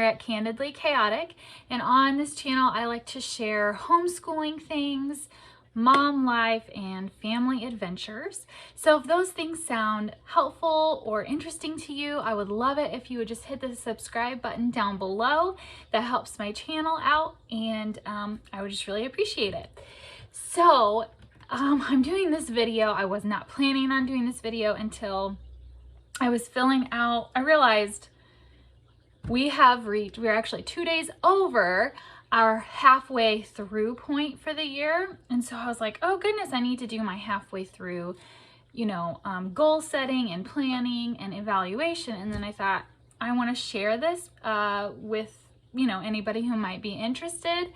at Candidly Chaotic, and on this channel I like to share homeschooling things, mom life, and family adventures. So if those things sound helpful or interesting to you, I would love it if you would just hit the subscribe button down below. That helps my channel out, and I would just really appreciate it. So I'm doing this video. I was not planning on doing this video until I was filling out. I realized we're actually 2 days over our halfway through point for the year. And so I was like, oh goodness, I need to do my halfway through, goal setting and planning and evaluation. And then I thought, I want to share this with, anybody who might be interested.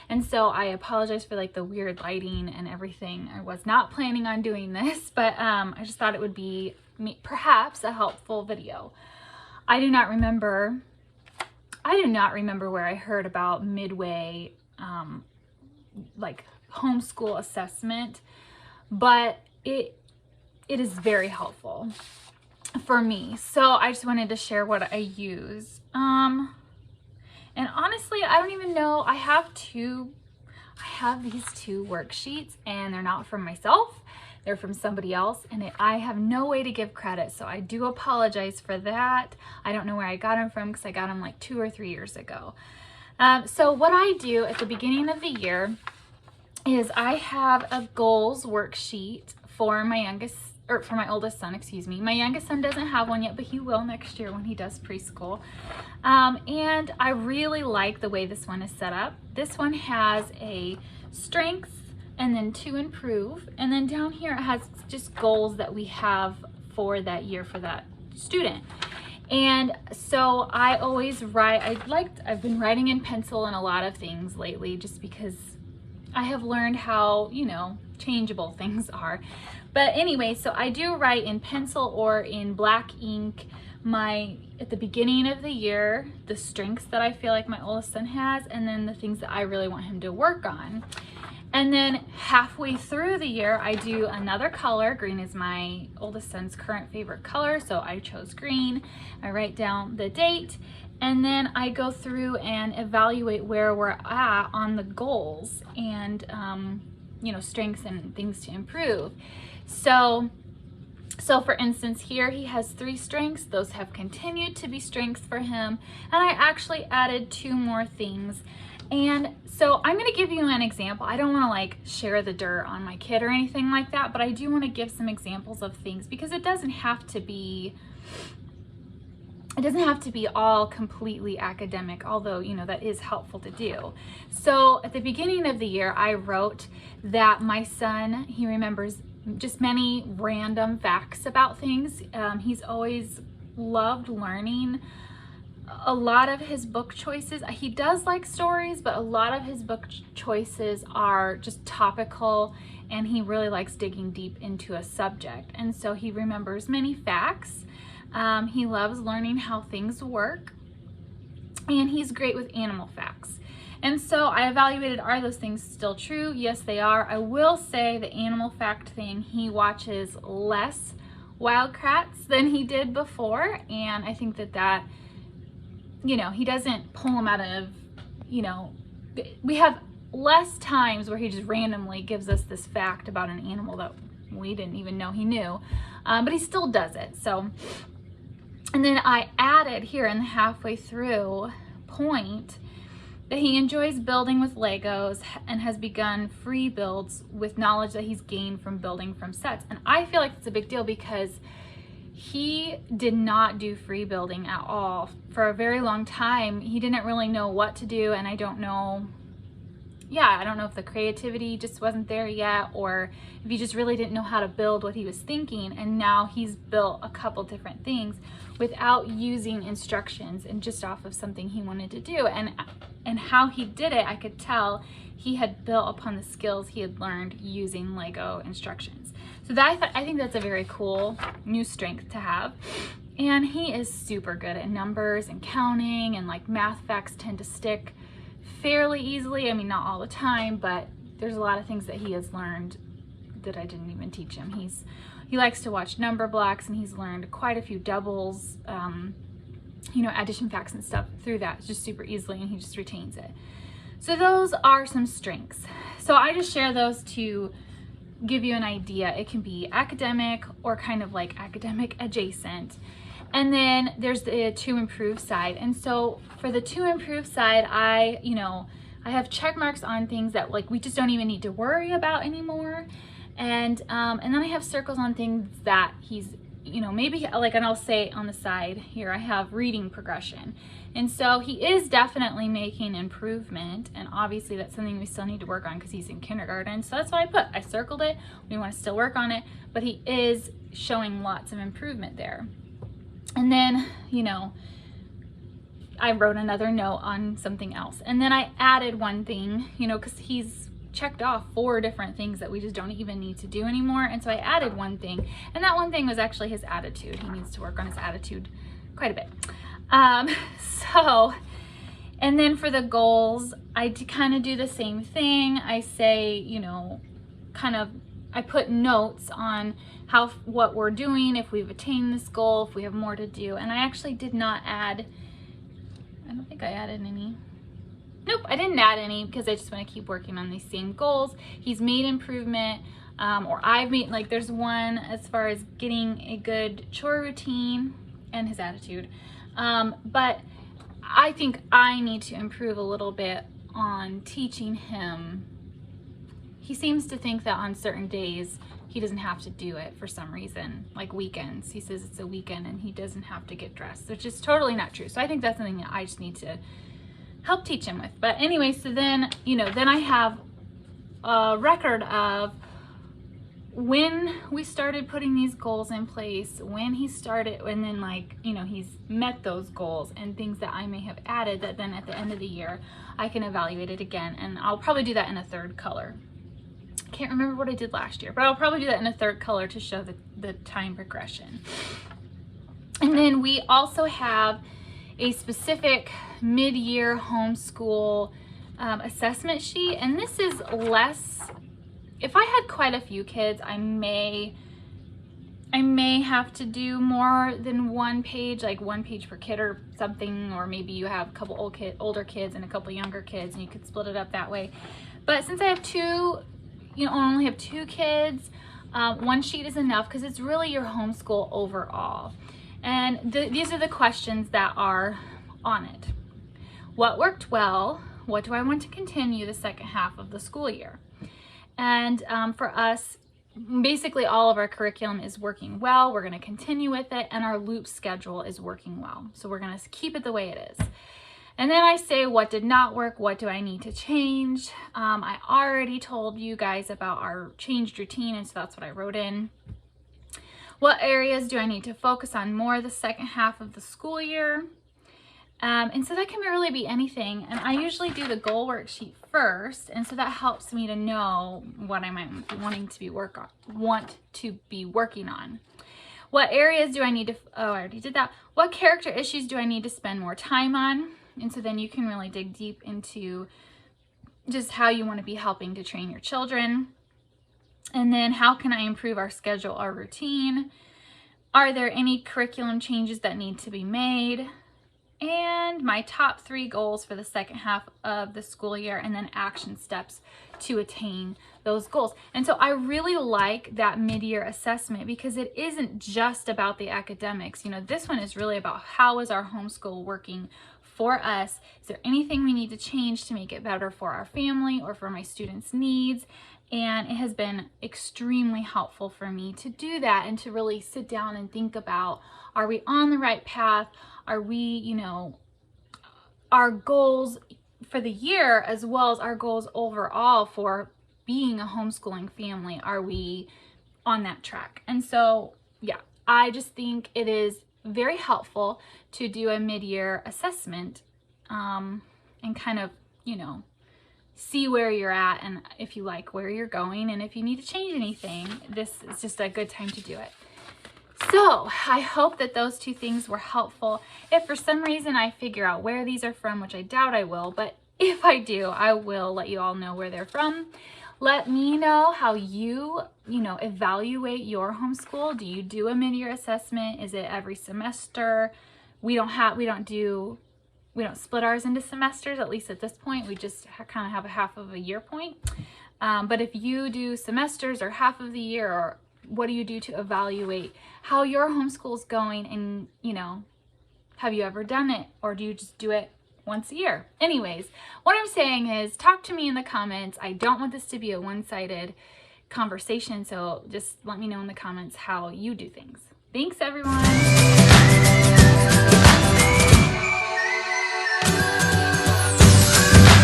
And so I apologize for like the weird lighting and everything. I was not planning on doing this, but I just thought it would be perhaps a helpful video. I do not remember where I heard about midway like homeschool assessment, but it is very helpful for me. So I just wanted to share what I use. And honestly, I don't even know. I have these two worksheets, and they're not from myself. They're from somebody else, and I have no way to give credit, so I do apologize for that. I don't know where I got them from because I got them like 2 or 3 years ago. So what I do at the beginning of the year is I have a goals worksheet for my oldest son, excuse me. My youngest son doesn't have one yet, but he will next year when he does preschool. And I really like the way this one is set up. This one has a strengths and then to improve. And then down here it has just goals that we have for that year for that student. And so I always write, I've been writing in pencil in a lot of things lately just because I have learned how, changeable things are. But anyway, so I do write in pencil or in black ink at the beginning of the year, the strengths that I feel like my oldest son has, and then the things that I really want him to work on. And then halfway through the year, I do another color. Green is my oldest son's current favorite color, so I chose green. I write down the date, and then I go through and evaluate where we're at on the goals and, strengths and things to improve. So for instance, here he has 3 strengths. Those have continued to be strengths for him. And I actually added 2 more things. And so I'm going to give you an example. I don't want to like share the dirt on my kid or anything like that, but I do want to give some examples of things because it doesn't have to be all completely academic, although, that is helpful to do. So at the beginning of the year, I wrote that my son, he remembers just many random facts about things. He's always loved learning. A lot of his book choices, he does like stories, but a lot of his book choices are just topical, and he really likes digging deep into a subject. And so he remembers many facts. He loves learning how things work, and he's great with animal facts. And so I evaluated, are those things still true? Yes, they are. I will say the animal fact thing, he watches less Wildcats than he did before, and I think that he doesn't pull them out of, we have less times where he just randomly gives us this fact about an animal that we didn't even know he knew, but he still does it. So, and then I added here in the halfway through point that he enjoys building with Legos and has begun free builds with knowledge that he's gained from building from sets. And I feel like it's a big deal because he did not do free building at all. For a very long time, he didn't really know what to do, and I don't know if the creativity just wasn't there yet, or if he just really didn't know how to build what he was thinking. And now he's built a couple different things without using instructions and just off of something he wanted to do. And how he did it, I could tell he had built upon the skills he had learned using Lego instructions. So I think that's a very cool new strength to have. And he is super good at numbers and counting, and like math facts tend to stick fairly easily. I mean, not all the time, but there's a lot of things that he has learned that I didn't even teach him. He likes to watch number blocks, and he's learned quite a few doubles you know, addition facts and stuff through that just super easily, and he just retains it. So those are some strengths. So I just share those to give you an idea. It can be academic or kind of like academic adjacent. And then there's the to improve side. And so for the to improve side, I have check marks on things that like we just don't even need to worry about anymore. And then I have circles on things that he's, maybe like, and I'll say on the side here, I have reading progression. And so he is definitely making improvement. And obviously that's something we still need to work on because he's in kindergarten. So that's what I circled it. We want to still work on it, but he is showing lots of improvement there. And then, I wrote another note on something else. And then I added one thing, because he's checked off 4 different things that we just don't even need to do anymore. And so I added one thing, and that one thing was actually his attitude. He needs to work on his attitude quite a bit. And then for the goals, I kind of do the same thing. I say, I put notes on what we're doing, if we've attained this goal, if we have more to do. And I actually did not add, I don't think I added any. Nope, I didn't add any because I just want to keep working on these same goals. He's made improvement, or I've made, like there's one as far as getting a good chore routine and his attitude. But I think I need to improve a little bit on teaching him. He seems to think that on certain days he doesn't have to do it for some reason, like weekends. He says it's a weekend and he doesn't have to get dressed, which is totally not true. So I think that's something that I just need to help teach him with. But anyway, so then, then I have a record of when we started putting these goals in place, when he started, and then he's met those goals and things that I may have added that then at the end of the year, I can evaluate it again. And I'll probably do that in a 3rd color. Can't remember what I did last year, but I'll probably do that in a 3rd color to show the time progression. And then we also have a specific mid-year homeschool assessment sheet, and this is less. If I had quite a few kids, I may have to do more than 1 page, like 1 page per kid or something, or maybe you have a couple older kids and a couple younger kids, and you could split it up that way. But since I have I only have 2 kids, 1 sheet is enough because it's really your homeschool overall. And these are the questions that are on it. What worked well? What do I want to continue the second half of the school year? And for us, basically all of our curriculum is working well. We're going to continue with it, and our loop schedule is working well. So we're going to keep it the way it is. And then I say, what did not work? What do I need to change? I already told you guys about our changed routine, and so that's what I wrote in. What areas do I need to focus on more the second half of the school year? And so that can really be anything. And I usually do the goal worksheet first, and so that helps me to know what I might be wanting to be working on. What areas do I need to, I already did that. What character issues do I need to spend more time on? And so then you can really dig deep into just how you want to be helping to train your children. And then how can I improve our schedule, our routine? Are there any curriculum changes that need to be made? And my top 3 goals for the second half of the school year, and then action steps to attain those goals. And so I really like that mid-year assessment because it isn't just about the academics. This one is really about how is our homeschool working for us? Is there anything we need to change to make it better for our family or for my students' needs? And it has been extremely helpful for me to do that and to really sit down and think about, are we on the right path? Are we, our goals for the year as well as our goals overall for being a homeschooling family, are we on that track? And so, yeah, I just think it is very helpful to do a mid-year assessment and kind of, see where you're at, and if you like where you're going, and if you need to change anything, this is just a good time to do it. So I hope that those 2 things were helpful. If for some reason I figure out where these are from, which I doubt I will, but if I do, I will let you all know where they're from. Let me know how you evaluate your homeschool. Do you do a mid-year assessment? Is it every semester? we don't split ours into semesters, at least at this point. We just kind of have a half of a year point. But if you do semesters or half of the year, or what do you do to evaluate how your homeschool's going? And, you know, have you ever done it, or do you just do it once a year? Anyways, what I'm saying is, talk to me in the comments. I don't want this to be a one-sided conversation, so just let me know in the comments how you do things. Thanks, everyone.